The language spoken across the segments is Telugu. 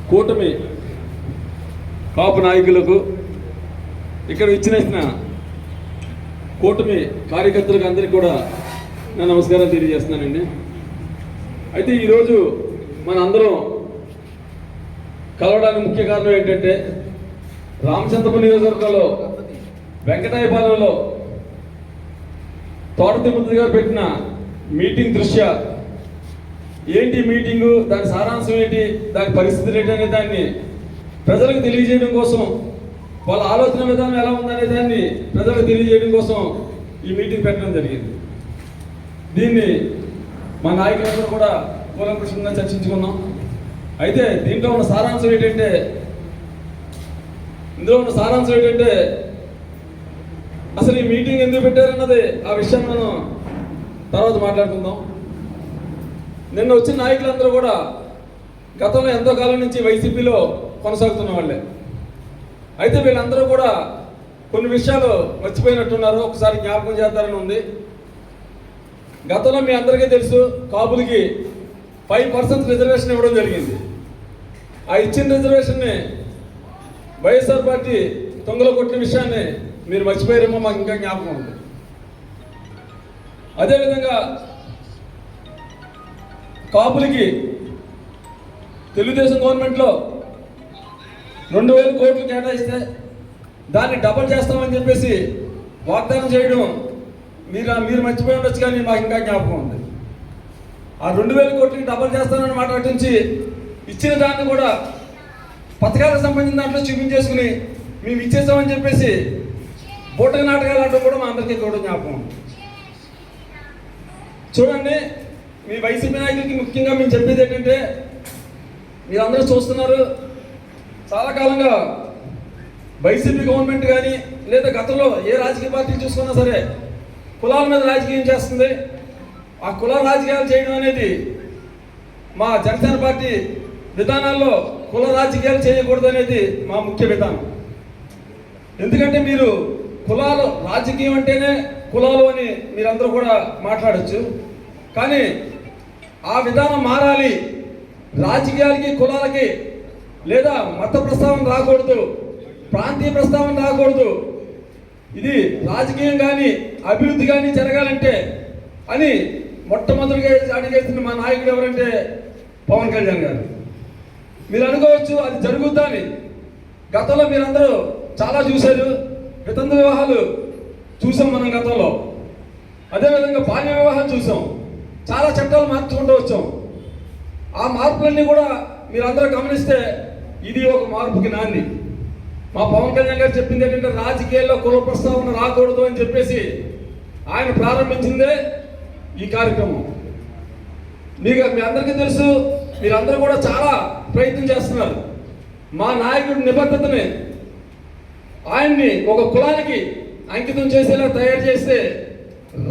కూటమి కాపు నాయకులకు, ఇక్కడ ఇచ్చిన కూటమి కార్యకర్తలకు అందరికీ కూడా నేను నమస్కారం తెలియజేస్తున్నానండి. అయితే ఈరోజు మన అందరం కలవడానికి ముఖ్య కారణం ఏంటంటే, రామచంద్రపురం నియోజకవర్గంలో వెంకటాయపాలెంలో తోట తిరుపతి గారు పెట్టిన మీటింగ్ దృష్ట్యా ఏంటి మీటింగు, దాని సారాంశం ఏంటి, దాని పరిస్థితులు ఏంటి అనే దాన్ని ప్రజలకు తెలియజేయడం కోసం, వాళ్ళ ఆలోచన విధానం ఎలా ఉందనే దాన్ని ప్రజలకు తెలియజేయడం కోసం ఈ మీటింగ్ పెట్టడం జరిగింది. దీన్ని మా నాయకులందరూ కూడా కూలంకషంగా చర్చించుకున్నాం. అయితే ఇందులో ఉన్న సారాంశం ఏంటంటే అసలు ఈ మీటింగ్ ఎందుకు పెట్టారన్నది ఆ విషయాన్ని మనం తర్వాత మాట్లాడుకుందాం. నిన్న వచ్చిన నాయకులందరూ కూడా గతంలో ఎంతో కాలం నుంచి వైసీపీలో కొనసాగుతున్న వాళ్ళే. అయితే వీళ్ళందరూ కూడా కొన్ని విషయాలు మర్చిపోయినట్టున్నారు, ఒకసారి జ్ఞాపకం చేద్దారని ఉంది. గతంలో మీ అందరికీ తెలుసు, కాపులకి 5% రిజర్వేషన్ ఇవ్వడం జరిగింది. ఆ ఇచ్చిన రిజర్వేషన్ని వైఎస్ఆర్ పార్టీ తొంగలో కొట్టిన విషయాన్ని మీరు మర్చిపోయారేమో మాకు ఇంకా జ్ఞాపకం ఉంది. అదేవిధంగా కాపులకి తెలుగుదేశం గవర్నమెంట్లో 2000 కోట్లు కేటాయిస్తే దాన్ని డబల్ చేస్తామని చెప్పేసి వాగ్దానం చేయడం మీరు మర్చిపోయి ఉండొచ్చు, కానీ మాకు ఇంకా జ్ఞాపకం ఉంది. ఆ 2000 కోట్లకి డబల్ చేస్తానని మాట నుంచి ఇచ్చిన దాన్ని కూడా పథకాలకు సంబంధించిన దాంట్లో చూపించేసుకుని మేము ఇచ్చేసామని చెప్పేసి బోటక నాటకాలు అంటే కూడా మా అందరికీ కూడా జ్ఞాపకం. చూడండి, మీ వైసీపీ నాయకులకి ముఖ్యంగా మేము చెప్పేది ఏంటంటే, మీరందరూ చూస్తున్నారు, చాలా కాలంగా వైసీపీ గవర్నమెంట్ కానీ లేదా గతంలో ఏ రాజకీయ పార్టీ చూసుకున్నా సరే కులాల మీద రాజకీయం చేస్తుంది. ఆ కుల రాజకీయాలు చేయడం అనేది మా జనసేన పార్టీ విధానాల్లో కుల రాజకీయాలు చేయకూడదు అనేది మా ముఖ్య విధానం. ఎందుకంటే మీరు కులాలు రాజకీయం అంటేనే కులాలు అని మీరందరూ కూడా మాట్లాడచ్చు, కానీ ఆ విధానం మారాలి. రాజకీయాలకి కులాలకి లేదా మత ప్రస్తావన రాకూడదు, ప్రాంతీయ ప్రస్తావన రాకూడదు. ఇది రాజకీయం కానీ అభివృద్ధి కానీ జరగాలంటే అని మొట్టమొదటిగా అడిగేస్తున్న మా నాయకుడు ఎవరంటే పవన్ కళ్యాణ్ గారు. మీరు అనుకోవచ్చు అది జరుగుద్దని. గతంలో మీరందరూ చాలా చూశారు, వితంతు వివాహాలు చూసాం మనం గతంలో. అదేవిధంగా బాల్య వివాహాలు చూసాం. చాలా చట్టాలు మార్చుకుంటూ వచ్చాం. ఆ మార్పులన్నీ కూడా మీరందరూ గమనిస్తే ఇది ఒక మార్పుకి నాంది. మా పవన్ కళ్యాణ్ గారు చెప్పింది ఏంటంటే, రాజకీయాల్లో కుల ప్రస్తావన రాకూడదు అని చెప్పేసి ఆయన ప్రారంభించిందే ఈ కార్యక్రమం. మీ అందరికీ తెలుసు, మీరందరూ కూడా చాలా ప్రయత్నం చేస్తున్నారు. మా నాయకుడి నిబద్ధతని ఆయన్ని ఒక కులానికి అంకితం చేసేలా తయారు చేస్తే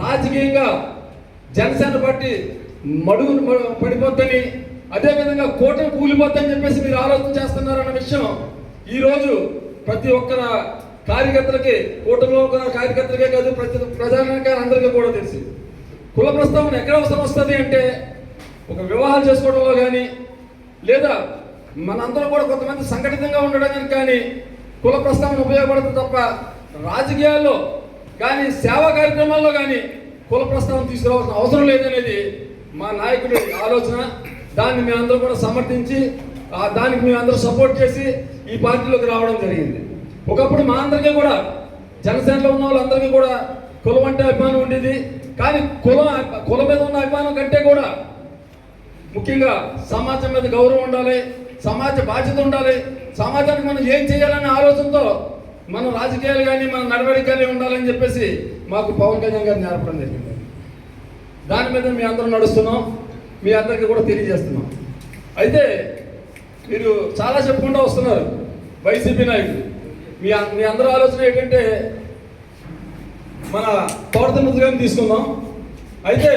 రాజకీయంగా జనసేన పార్టీ మడుగును పడిపోద్దని, అదేవిధంగా కూటమి కూలిపోద్దని చెప్పేసి మీరు ఆలోచన చేస్తున్నారన్న విషయం ఈరోజు ప్రతి ఒక్క కార్యకర్తలకి, కూటమిలో ఉన్న కార్యకర్తలకే కాదు, ప్రతి ప్రజానికారందరికీ కూడా తెలిసి కుల ప్రస్తావన ఎక్కడ అవసరం వస్తుంది అంటే, ఒక వివాహాలు చేసుకోవడంలో కానీ లేదా మనందరూ కూడా కొంతమంది సంఘటితంగా ఉండడానికి కానీ కుల ప్రస్తావన ఉపయోగపడుతుంది తప్ప, రాజకీయాల్లో కానీ సేవా కార్యక్రమాల్లో కానీ కుల ప్రస్తావన తీసుకురావాల్సిన అవసరం లేదనేది మా నాయకుడి ఆలోచన. దాన్ని మేమందరూ కూడా సమర్థించి దానికి మేమందరూ సపోర్ట్ చేసి ఈ పార్టీలోకి రావడం జరిగింది. ఒకప్పుడు మా అందరికీ కూడా, జనసేనలో ఉన్న వాళ్ళందరికీ కూడా కులం అంటే అభిమానం ఉండేది. కానీ కులం మీద ఉన్న అభిమానం కంటే కూడా ముఖ్యంగా సమాజం మీద గౌరవం ఉండాలి, సమాజ బాధ్యత ఉండాలి, సమాజానికి మనం ఏం చేయాలనే ఆలోచనతో మనం రాజకీయాలు కానీ మన నడవడిక కానీ ఉండాలని చెప్పేసి మాకు పవన్ కళ్యాణ్ గారు నేర్పడం జరిగింది. దాని మీద మీ అందరూ నడుస్తున్నాం, మీ అందరికీ కూడా తెలియజేస్తున్నాం. అయితే మీరు చాలా చెప్పుకుంటూ వస్తున్నారు వైసీపీ నాయకులు. మీ అందరూ ఆలోచన ఏంటంటే, మన తోట తిరుపతి గారిని తీసుకుందాం. అయితే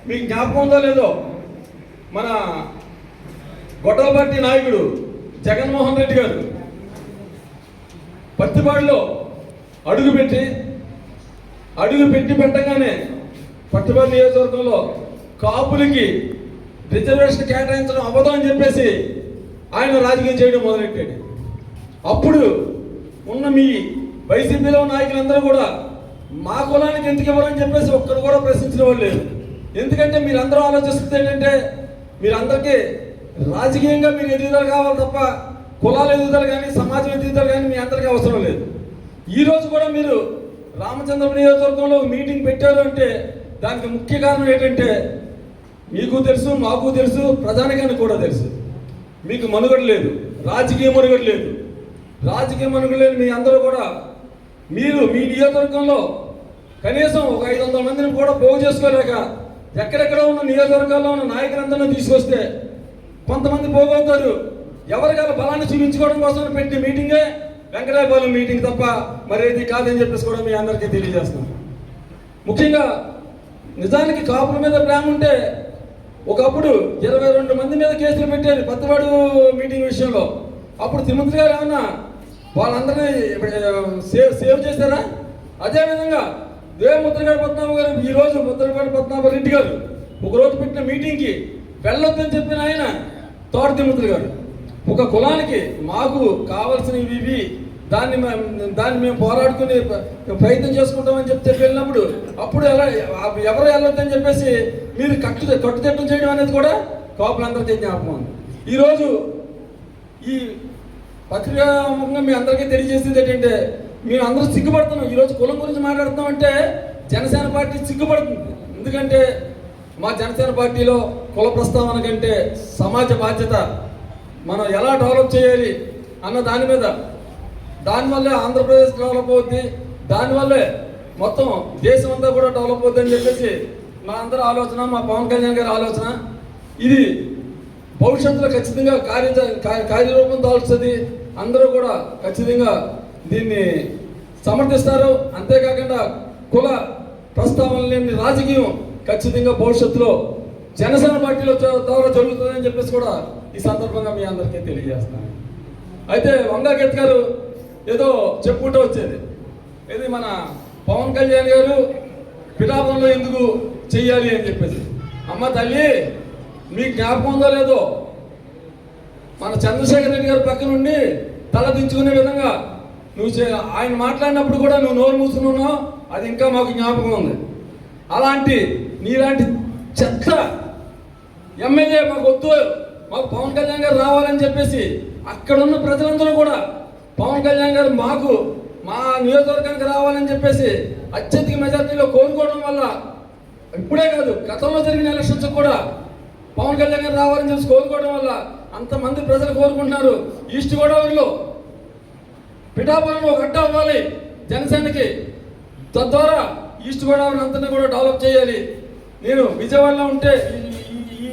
మీకు జ్ఞాపకం ఉందో లేదో, మన గొట్టల పార్టీ నాయకుడు జగన్మోహన్ రెడ్డి గారు పత్తిపాడులో అడుగు పెట్టి పెట్టగానే పత్తిపాడు నియోజకవర్గంలో కాపులకి రిజర్వేషన్ కేటాయించడం అవ్వదు అని చెప్పేసి ఆయన రాజకీయం చేయడం మొదలెట్టాడు. అప్పుడు ఉన్న మీ వైసీపీలో నాయకులందరూ కూడా మా కులానికి ఎందుకు ఇవ్వాలని చెప్పేసి ఒక్కరు కూడా ప్రశ్నించిన వాళ్ళు లేదు. ఎందుకంటే మీరందరూ ఆలోచిస్తుంది ఏంటంటే మీరందరికీ రాజకీయంగా మీరు ఎదుగుదల కావాలి తప్ప కులాల ఎదుగుదల కానీ సమాజం ఎదుగుదల కానీ మీ అందరికీ అవసరం లేదు. ఈరోజు కూడా మీరు రామచంద్రపురం నియోజకవర్గంలో మీటింగ్ పెట్టారు అంటే దానికి ముఖ్య కారణం ఏంటంటే మీకు తెలుసు, మాకు తెలుసు, ప్రజానికానికి కూడా తెలుసు, మీకు మనుగడ లేదు, రాజకీయ మనుగడ లేదు. రాజకీయ మనుగడ లేదు మీ అందరూ కూడా మీరు మీ నియోజకవర్గంలో కనీసం ఒక 500 మందిని కూడా పోగు చేసుకోలేక ఎక్కడెక్కడ ఉన్న నియోజకవర్గాల్లో ఉన్న నాయకులందరినీ తీసుకొస్తే కొంతమంది పోగవుతారు. ఎవరికైనా బలాన్ని చూపించుకోవడం కోసం పెట్టిన మీటింగే వెంకటాయపాలెం మీటింగ్ తప్ప మరేది కాదని చెప్పేసి కూడా మీ అందరికీ తెలియజేస్తున్నాం. ముఖ్యంగా నిజానికి కాపుల మీద ప్రేమ ఉంటే ఒకప్పుడు 22 మంది మీద కేసులు పెట్టారు పత్తవాడు మీటింగ్ విషయంలో. అప్పుడు తిరుమతి గారు ఏమన్నా వాళ్ళందరినీ సేవ్ చేశారా? అదేవిధంగా ముద్రగడ పద్మనాభ గారు ఈరోజు ముద్రగడ పద్మనాభ రెడ్డి గారు ఒకరోజు పెట్టిన మీటింగ్కి వెళ్ళొద్దని చెప్పిన ఆయన తోట తిరుమతి గారు ఒక కులానికి మాకు కావాల్సినవి ఇవి దాన్ని మేము పోరాడుకుని ప్రయత్నం చేసుకుంటామని చెప్పి వెళ్ళినప్పుడు అప్పుడు ఎవరు వెళ్ళొద్దని చెప్పేసి మీరు కట్టుదిట్టం చేయడం అనేది కూడా కాపులందరికీ జ్ఞాపకం ఉంది. ఈరోజు ఈ పత్రికా ముఖంగా మీ అందరికీ తెలియజేసింది ఏంటంటే మేము అందరూ సిగ్గుపడుతున్నాం. ఈరోజు కులం గురించి మాట్లాడుతున్నాం అంటే జనసేన పార్టీ సిగ్గుపడుతుంది. ఎందుకంటే మా జనసేన పార్టీలో కుల ప్రస్తావన కంటే సమాజ బాధ్యత మనం ఎలా డెవలప్ చేయాలి అన్న దాని మీద, దానివల్లే ఆంధ్రప్రదేశ్ డెవలప్ అవుద్ది, దానివల్లే మొత్తం దేశం అంతా కూడా డెవలప్ అవుద్ది అని చెప్పేసి మా అందరి ఆలోచన, మా పవన్ కళ్యాణ్ గారి ఆలోచన. ఇది భవిష్యత్తులో ఖచ్చితంగా కార్యరూపం దాల్చుతుంది. అందరూ కూడా ఖచ్చితంగా దీన్ని సమర్థిస్తారు. అంతేకాకుండా కుల ప్రస్తావన లేని రాజకీయం ఖచ్చితంగా భవిష్యత్తులో జనసేన పార్టీలో ద్వారా జరుగుతుందని చెప్పేసి కూడా ఈ సందర్భంగా మీ అందరికీ తెలియజేస్తున్నాను. అయితే వంగాగీత గారు ఏదో చెప్పుకుంటూ వచ్చేది, ఇది మన పవన్ కళ్యాణ్ గారు పిఠాపురంలో ఎందుకు చెయ్యాలి అని చెప్పేసి. అమ్మ తల్లి మీకు జ్ఞాపకం ఉందో లేదో, మన చంద్రశేఖర్ రెడ్డి గారి పక్క నుండి తల దించుకునే విధంగా నువ్వు ఆయన మాట్లాడినప్పుడు కూడా నువ్వు నోరు మూసుకున్నావు, అది ఇంకా మాకు జ్ఞాపకం ఉంది. అలాంటి నీలాంటి చెత్త ఎమ్మెల్యే మాకు వద్దు, మాకు పవన్ కళ్యాణ్ గారు రావాలని చెప్పేసి అక్కడున్న ప్రజలందరూ కూడా పవన్ కళ్యాణ్ గారు మాకు మా నియోజకవర్గానికి రావాలని చెప్పేసి అత్యధిక మెజార్టీలో కోరుకోవడం వల్ల, ఇప్పుడే కాదు గతంలో జరిగిన ఎలక్షన్స్ కూడా పవన్ కళ్యాణ్ గారు రావాలని చెప్పి కోరుకోవడం వల్ల అంతమంది ప్రజలు కోరుకుంటున్నారు. ఈస్ట్ గోదావరిలో పిఠాపురంలో ఒక అడ్డా అవ్వాలి జనసేనకి, తద్వారా ఈస్ట్ గోదావరి అంతా కూడా డెవలప్ చేయాలి. నేను విజయవాడలో ఉంటే ఈ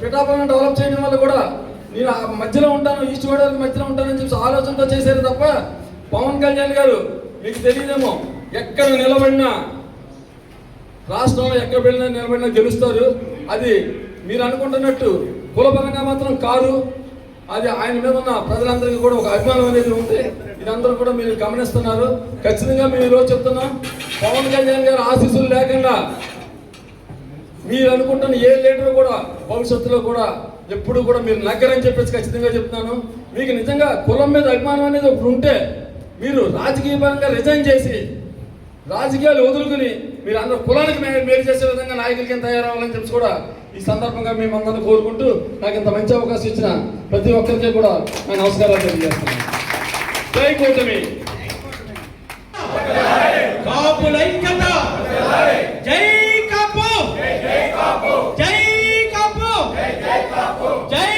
పిఠాపురం డెవలప్ చేయడం వల్ల కూడా నేను మధ్యలో ఉంటాను, ఈస్ట్ గోదావరి మధ్యలో ఉంటానని చెప్పి ఆలోచనతో చేశారు తప్ప పవన్ కళ్యాణ్ గారు మీకు తెలియదేమో, ఎక్కడ నిలబడినా రాష్ట్రంలో ఎక్కడ వెళ్ళినా నిలబడినా గెలుస్తారు. అది మీరు అనుకుంటున్నట్టు కులపరంగా మాత్రం కాదు, అది ఆయన మీద ఉన్న ప్రజలందరికీ కూడా ఒక అభిమానం అనేది ఉంది. ఇదందరూ కూడా మీరు గమనిస్తున్నారు. ఖచ్చితంగా మేము ఈరోజు చెప్తున్నాం, పవన్ కళ్యాణ్ గారు ఆశీస్సులు లేకుండా మీరు అనుకుంటున్న ఏ లీడర్ కూడా భవిష్యత్తులో కూడా ఎప్పుడు కూడా మీరు నగ్గరని చెప్పేసి ఖచ్చితంగా చెప్తున్నాను. మీకు నిజంగా కులం మీద అభిమానం అనేది ఒకటి ఉంటే మీరు రాజకీయ పరంగా రిజైన్ చేసి రాజకీయాలు వదులుకుని మీరు అందరూ కులానికి మేలు చేసే విధంగా నాయకులకి తయారవ్వాలని చెప్పి కూడా ఈ సందర్భంగా మేము అందరినీ కోరుకుంటూ నాకు ఇంత మంచి అవకాశం ఇచ్చిన ప్రతి ఒక్కరికి కూడా నేను నమస్కారాలు తెలియజేస్తున్నాను. జై కూటమి. కాపుల ఐక్యత. జై కాపు. జై కాపు. జై కాపు. జై కాపు. జై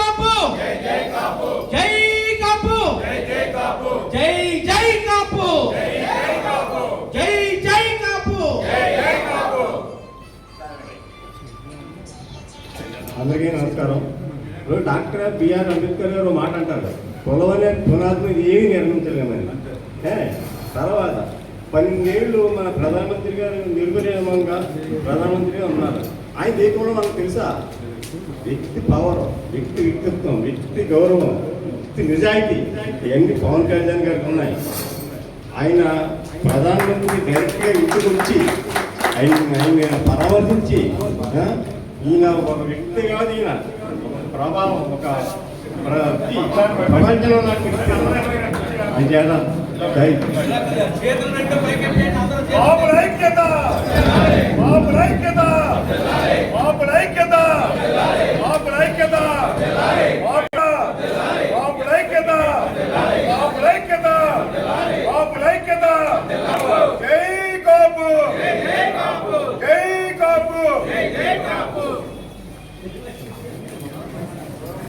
కాపు. జై కాపు. జై కాపు. జై కాపు. జై జై కాపు. జై కాపు. జై జై కాపు. జై కాపు. అందరికీ నమస్కారం. ఇప్పుడు డాక్టర్ బిఆర్ అంబేద్కర్ గారు మాట అంటారు, కులం అనే పునాదిని ఏమి నిర్మించలేమని. తర్వాత 12 ఏళ్ళు మన ప్రధానమంత్రి గారు నిర్విరామంగా ప్రధానమంత్రిగా ఉన్నారు. ఆయన ఏ కూడా మనకు తెలుసా? వ్యక్తి పవర్, వ్యక్తి వ్యక్తిత్వం, వ్యక్తి గౌరవం, వ్యక్తి నిజాయితీ ఇవన్నీ పవన్ కళ్యాణ్ గారికి ఉన్నాయి. ఆయన ప్రధానమంత్రి డైరెక్ట్గా ఇంటికి వచ్చి ఆయన పరామర్శించి ఈయన ఒక వ్యక్తి కాదు, ఈయన ఒక ప్రభావం, ఒక ప్రపంచంలో నాకు అంచేత చేతులు రెండు పైకెత్తండి అందరూ. బాబుల ఐక్యత బాబుల ఐక్యత బాబుల ఐక్యత బాబుల ఐక్యత బాబుల ఐక్యత బాబుల ఐక్యత బాబుల ఐక్యత